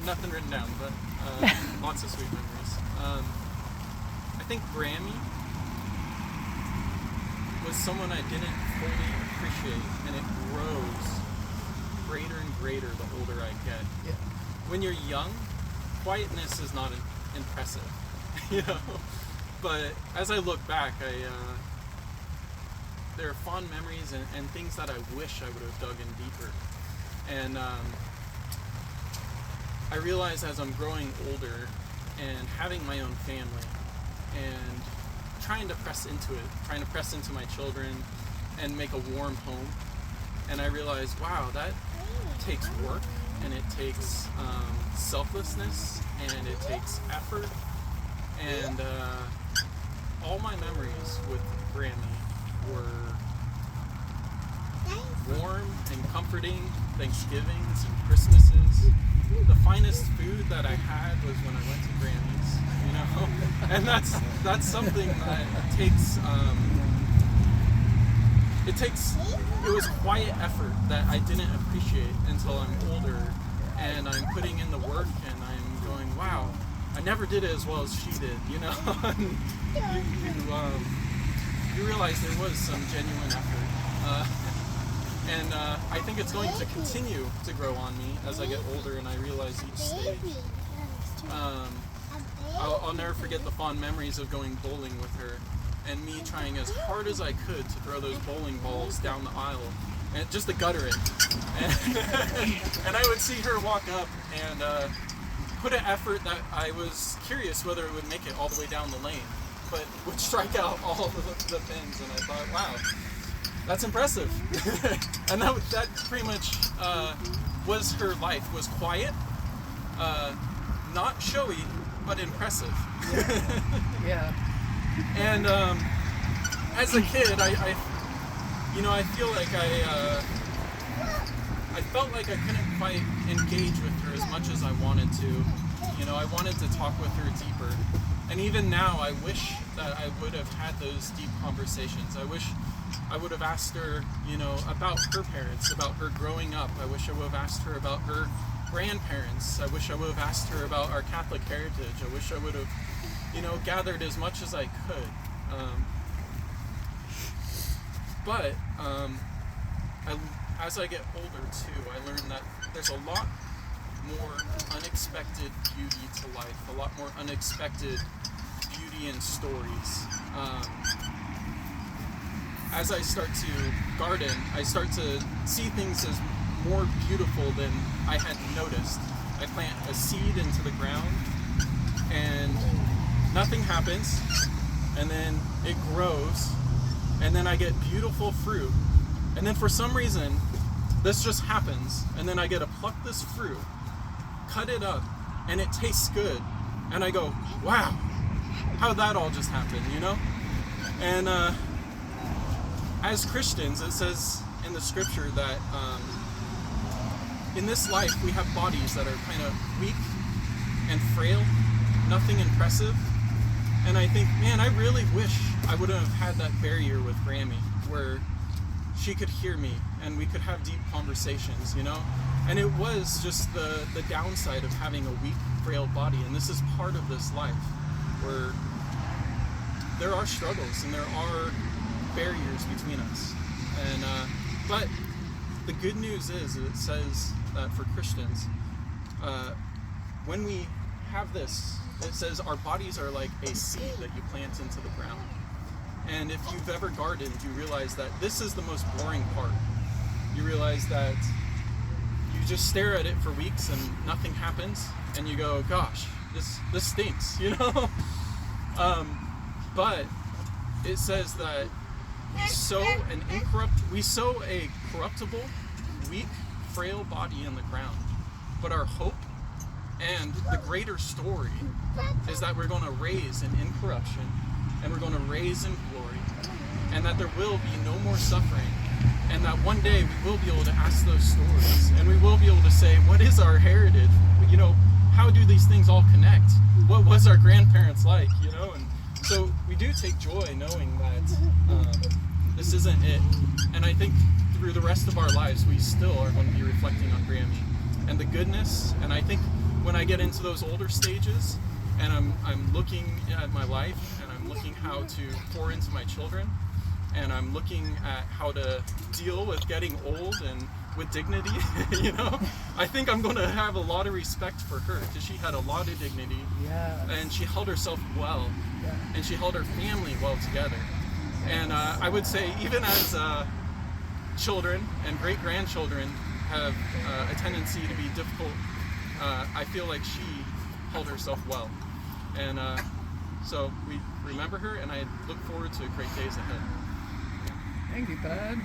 nothing written down, but lots of sweet memories. I think Grammy was someone I didn't fully appreciate, and it grows greater and greater the older I get. Yeah. When you're young, quietness is not impressive, you know. But as I look back, there are fond memories and things that I wish I would have dug in deeper. And I realize as I'm growing older and having my own family and trying to press into my children and make a warm home. And I realize, wow, that takes work, and it takes selflessness, and it takes effort. And all my memories with Grammy were warm and comforting Thanksgivings and Christmases. The finest food that I had was when I went to Grammy's, you know, and that's something that it was quiet effort that I didn't appreciate until I'm older, and I'm putting in the work, and I'm going, wow, I never did it as well as she did, you know. You realize there was some genuine effort. And I think it's going to continue to grow on me as I get older and I realize each stage. I'll never forget the fond memories of going bowling with her and me trying as hard as I could to throw those bowling balls down the aisle, and just to gutter it. And I would see her walk up and put an effort that I was curious whether it would make it all the way down the lane, but would strike out all of the pins, and I thought, wow, that's impressive. And that pretty much was her life, was quiet, not showy, but impressive. Yeah. And as a kid, I feel like I felt like I couldn't quite engage with her as much as I wanted to. You know, I wanted to talk with her deeper. And even now, I wish that I would have had those deep conversations. I wish I would have asked her, you know, about her parents, about her growing up. I wish I would have asked her about her grandparents. I wish I would have asked her about our Catholic heritage. I wish I would have, you know, gathered as much as I could. But as I get older too, I learned that there's a lot more unexpected beauty to life, a lot more unexpected beauty in stories. As I start to garden, I start to see things as more beautiful than I had noticed. I plant a seed into the ground and nothing happens, and then it grows, and then I get beautiful fruit, and then for some reason this just happens, and then I get to pluck this fruit, cut it up, and it tastes good, and I go, wow, how'd that all just happen, you know? And as Christians, it says in the scripture that in this life we have bodies that are kind of weak and frail, nothing impressive. And I think, man, I really wish I would have had that barrier with Grammy where she could hear me and we could have deep conversations, you know? And it was just the downside of having a weak, frail body. And this is part of this life where there are struggles and there are barriers between us. And but the good news is it says that for Christians, when we have this, it says our bodies are like a seed that you plant into the ground. And if you've ever gardened, you realize that this is the most boring part. You realize that you just stare at it for weeks and nothing happens, and you go, gosh, this stinks, you know? But it says that we sow a corruptible, weak, frail body in the ground. But our hope and the greater story is that we're going to raise in incorruption, and we're going to raise in glory, and that there will be no more suffering, and that one day we will be able to ask those stories, and we will be able to say, what is our heritage? You know, how do these things all connect? What was our grandparents like? You know, and so we do take joy knowing that this isn't it. And I think through the rest of our lives, we still are going to be reflecting on Grammy and the goodness. And I think when I get into those older stages, and I'm looking at my life, and I'm looking how to pour into my children, and I'm looking at how to deal with getting old and with dignity, you know, I think I'm going to have a lot of respect for her, because she had a lot of dignity, and she held herself well, and she held her family well together. And I would say, even as children and great-grandchildren have a tendency to be difficult, I feel like she held herself well. And so we remember her, and I look forward to great days ahead. Thank you, bud.